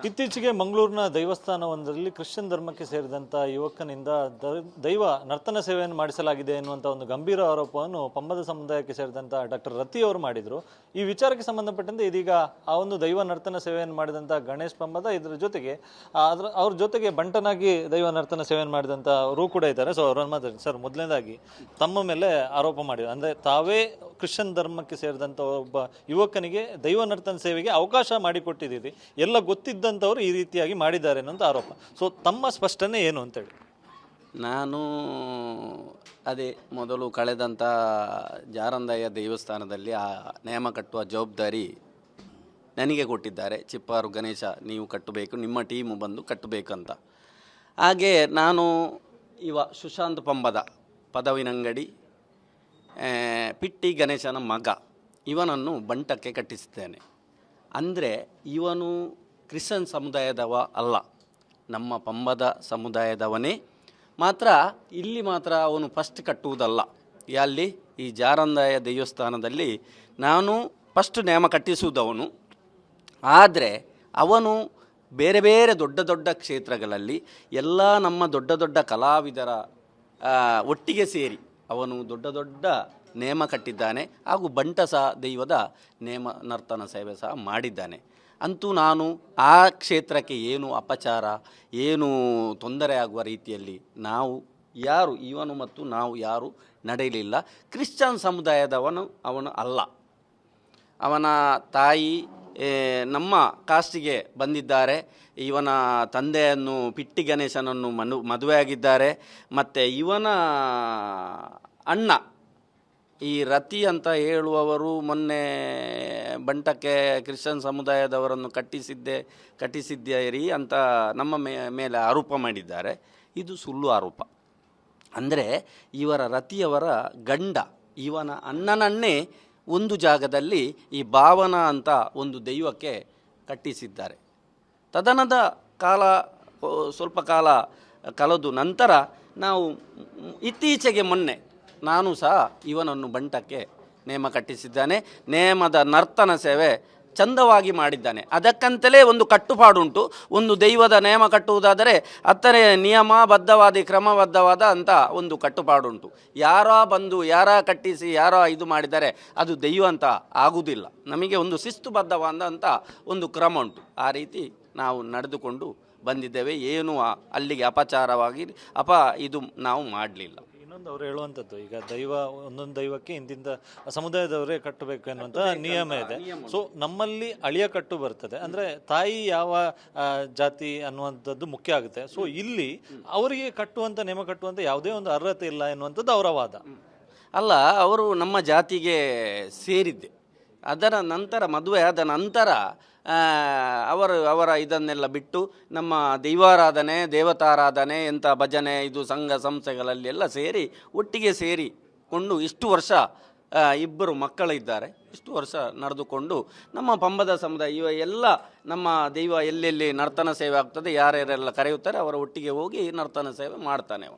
ಇತ್ತೀಚೆಗೆ ಮಂಗಳೂರಿನ ದೈವಸ್ಥಾನವೊಂದರಲ್ಲಿ ಕ್ರಿಶ್ಚಿಯನ್ ಧರ್ಮಕ್ಕೆ ಸೇರಿದಂಥ ಯುವಕನಿಂದ ದೈವ ನರ್ತನ ಸೇವೆಯನ್ನು ಮಾಡಿಸಲಾಗಿದೆ ಎನ್ನುವಂಥ ಒಂದು ಗಂಭೀರ ಆರೋಪವನ್ನು ಪಂಬದ ಸಮುದಾಯಕ್ಕೆ ಸೇರಿದಂಥ ಡಾಕ್ಟರ್ ರತಿ ಅವರು ಮಾಡಿದರು. ಈ ವಿಚಾರಕ್ಕೆ ಸಂಬಂಧಪಟ್ಟಂತೆ ಇದೀಗ ಆ ಒಂದು ದೈವ ನರ್ತನ ಸೇವೆಯನ್ನು ಮಾಡಿದಂಥ ಗಣೇಶ್ ಪಂಬದ ಇದರ ಜೊತೆಗೆ ಅವ್ರ ಜೊತೆಗೆ ಬಂಟನಾಗಿ ದೈವ ನರ್ತನ ಸೇವೆಯನ್ನು ಮಾಡಿದಂಥ ಅವರು ಕೂಡ ಇದ್ದಾರೆ. ಸೊ ಅವ್ರನ್ನ ಮಾತಾಡಿ ಸರ್, ಮೊದಲನೇದಾಗಿ ತಮ್ಮ ಮೇಲೆ ಆರೋಪ ಮಾಡಿದ್ರು, ಅಂದರೆ ತಾವೇ ಕ್ರಿಶ್ಚಿಯನ್ ಧರ್ಮಕ್ಕೆ ಸೇರಿದಂಥ ಒಬ್ಬ ಯುವಕನಿಗೆ ದೈವ ನರ್ತನ ಸೇವೆಗೆ ಅವಕಾಶ ಮಾಡಿಕೊಟ್ಟಿದ್ದೀರಿ, ಎಲ್ಲ ಗೊತ್ತಿದ್ದಂಥವ್ರು ಈ ರೀತಿಯಾಗಿ ಮಾಡಿದ್ದಾರೆ ಅನ್ನೋಂಥ ಆರೋಪ. ಸೊ ತಮ್ಮ ಸ್ಪಷ್ಟನೆ ಏನು ಅಂತೇಳಿ? ನಾನು ಅದೇ ಮೊದಲು ಕಳೆದಂಥ ಜಾರಂದಯ್ಯ ದೇವಸ್ಥಾನದಲ್ಲಿ ಆ ನೇಮ ಕಟ್ಟುವ ಜವಾಬ್ದಾರಿ ನನಗೆ ಕೊಟ್ಟಿದ್ದಾರೆ. ಚಿಪ್ಪಾರು ಗಣೇಶ ನೀವು ಕಟ್ಟಬೇಕು, ನಿಮ್ಮ ಟೀಮು ಬಂದು ಕಟ್ಟಬೇಕಂತ. ಹಾಗೆ ನಾನು ಸುಶಾಂತ್ ಪಂಬದ ಪದವಿನಂಗಡಿ ಪಿಟ್ಟಿ ಗಣೇಶನ ಮಗ ಇವನನ್ನು ಬಂಟಕ್ಕೆ ಕಟ್ಟಿಸಿದ್ದೇನೆ. ಅಂದರೆ ಇವನು ಕ್ರಿಶ್ಚಿಯನ್ ಸಮುದಾಯದವ ಅಲ್ಲ, ನಮ್ಮ ಪಂಬದ ಸಮುದಾಯದವನೇ. ಮಾತ್ರ ಇಲ್ಲಿ ಮಾತ್ರ ಅವನು ಫಸ್ಟ್ ಕಟ್ಟುವುದಲ್ಲ, ಅಲ್ಲಿ ಈ ಜಾರಂದಾಯ ದೇವಸ್ಥಾನದಲ್ಲಿ ನಾನು ಫಸ್ಟ್ ನೇಮ ಕಟ್ಟಿಸುವುದವನು. ಆದರೆ ಅವನು ಬೇರೆ ಬೇರೆ ದೊಡ್ಡ ದೊಡ್ಡ ಕ್ಷೇತ್ರಗಳಲ್ಲಿ ಎಲ್ಲ ನಮ್ಮ ದೊಡ್ಡ ದೊಡ್ಡ ಕಲಾವಿದರ ಒಟ್ಟಿಗೆ ಸೇರಿ ಅವನು ದೊಡ್ಡ ದೊಡ್ಡ ನೇಮ ಕಟ್ಟಿದ್ದಾನೆ. ಹಾಗೂ ಬಂಟ ಸಹ ದೈವದ ನೇಮ ನರ್ತನ ಸೇವೆ ಸಹ ಮಾಡಿದ್ದಾನೆ. ಅಂತೂ ನಾನು ಆ ಕ್ಷೇತ್ರಕ್ಕೆ ಏನು ಅಪಚಾರ, ಏನು ತೊಂದರೆ ಆಗುವ ರೀತಿಯಲ್ಲಿ ನಾವು ಯಾರು ಇವನು ಮತ್ತು ನಾವು ಯಾರು ನಡೆಯಲಿಲ್ಲ. ಕ್ರಿಶ್ಚಿಯನ್ ಸಮುದಾಯದವನು ಅವನು ಅಲ್ಲ. ಅವನ ತಾಯಿ ನಮ್ಮ ಕಾಸ್ಟಿಗೆ ಬಂದಿದ್ದಾರೆ. ಇವನ ತಂದೆಯನ್ನು ಪಿಟ್ಟಿ ಗಣೇಶನನ್ನು ಮದುವೆಯಾಗಿದ್ದಾರೆ. ಮತ್ತು ಇವನ ಅಣ್ಣ ಈ ರತಿ ಅಂತ ಹೇಳುವವರು ಮೊನ್ನೆ ಬಂಟಕ್ಕೆ ಕ್ರಿಶ್ಚಿಯನ್ ಸಮುದಾಯದವರನ್ನು ಕಟ್ಟಿಸಿದ್ದೀರಿ ಅಂತ ನಮ್ಮ ಮೇಲೆ ಆರೋಪ ಮಾಡಿದ್ದಾರೆ. ಇದು ಸುಳ್ಳು ಆರೋಪ. ಅಂದರೆ ಇವರ ರತಿಯವರ ಗಂಡ ಇವನ ಅಣ್ಣನನ್ನೇ ಒಂದು ಜಾಗದಲ್ಲಿ ಈ ಭಾವನ ಅಂತ ಒಂದು ದೈವಕ್ಕೆ ಕಟ್ಟಿಸಿದ್ದಾರೆ. ತದನದ ಕಾಲ ಸ್ವಲ್ಪ ಕಾಲ ಕಳೆದು ನಂತರ ನಾವು ಇತ್ತೀಚೆಗೆ ಮೊನ್ನೆ ನಾನು ಸಹ ಇವನನ್ನು ಬಂಟಕ್ಕೆ ನೇಮ ಕಟ್ಟಿಸಿದ್ದಾನೆ. ನೇಮದ ನರ್ತನ ಸೇವೆ ಚಂದವಾಗಿ ಮಾಡಿದ್ದಾನೆ. ಅದಕ್ಕಂತಲೇ ಒಂದು ಕಟ್ಟುಪಾಡುಂಟು. ಒಂದು ದೈವದ ನೇಮ ಕಟ್ಟುವುದಾದರೆ ಅತ್ತನೇ ನಿಯಮಬದ್ಧವಾದ ಕ್ರಮಬದ್ಧವಾದ ಅಂತ ಒಂದು ಕಟ್ಟುಪಾಡುಂಟು. ಯಾರೋ ಬಂದು ಯಾರ ಕಟ್ಟಿಸಿ ಯಾರೋ ಇದು ಮಾಡಿದರೆ ಅದು ದೈವ ಅಂತ ಆಗುವುದಿಲ್ಲ. ನಮಗೆ ಒಂದು ಶಿಸ್ತುಬದ್ಧವಾದಂಥ ಒಂದು ಕ್ರಮ ಉಂಟು. ಆ ರೀತಿ ನಾವು ನಡೆದುಕೊಂಡು ಬಂದಿದ್ದೇವೆ. ಏನು ಅಲ್ಲಿಗೆ ಅಪಚಾರವಾಗಿ ಇದು ನಾವು ಮಾಡಲಿಲ್ಲ. ಇನ್ನೊಂದು ಅವರು ಹೇಳುವಂಥದ್ದು, ಈಗ ದೈವ ಒಂದೊಂದು ದೈವಕ್ಕೆ ಇಂತಿಂತ ಸಮುದಾಯದವರೇ ಕಟ್ಟಬೇಕು ಅನ್ನುವಂಥ ನಿಯಮ ಇದೆ. ಸೊ ನಮ್ಮಲ್ಲಿ ಅಳಿಯ ಕಟ್ಟು ಬರ್ತದೆ, ಅಂದರೆ ತಾಯಿ ಯಾವ ಜಾತಿ ಅನ್ನುವಂಥದ್ದು ಮುಖ್ಯ ಆಗುತ್ತೆ. ಸೊ ಇಲ್ಲಿ ಅವರಿಗೆ ಕಟ್ಟುವಂಥ ನೇಮ ಕಟ್ಟುವಂಥ ಯಾವುದೇ ಒಂದು ಅರ್ಹತೆ ಇಲ್ಲ ಎನ್ನುವಂಥದ್ದು ಅವರ ವಾದ. ಅಲ್ಲ, ಅವರು ನಮ್ಮ ಜಾತಿಗೆ ಸೇರಿದ್ದೆ. ಅದರ ನಂತರ ಮದುವೆ ಆದ ನಂತರ ಅವರ ಇದನ್ನೆಲ್ಲ ಬಿಟ್ಟು ನಮ್ಮ ದೈವಾರಾಧನೆ ದೇವತಾರಾಧನೆ ಎಂಥ ಭಜನೆ ಇದು ಸಂಘ ಸಂಸ್ಥೆಗಳಲ್ಲಿ ಎಲ್ಲ ಸೇರಿ ಒಟ್ಟಿಗೆ ಸೇರಿಕೊಂಡು ಇಷ್ಟು ವರ್ಷ ಇಬ್ಬರು ಮಕ್ಕಳಿದ್ದಾರೆ. ಇಷ್ಟು ವರ್ಷ ನಡೆದುಕೊಂಡು ನಮ್ಮ ಪಂಬದ ಸಮುದಾಯ ಎಲ್ಲ ನಮ್ಮ ದೈವ ಎಲ್ಲೆಲ್ಲಿ ನರ್ತನ ಸೇವೆ ಆಗ್ತದೆ ಯಾರ್ಯಾರೆಲ್ಲ ಕರೆಯುತ್ತಾರೆ ಅವರ ಒಟ್ಟಿಗೆ ಹೋಗಿ ನರ್ತನ ಸೇವೆ ಮಾಡ್ತಾನೆ.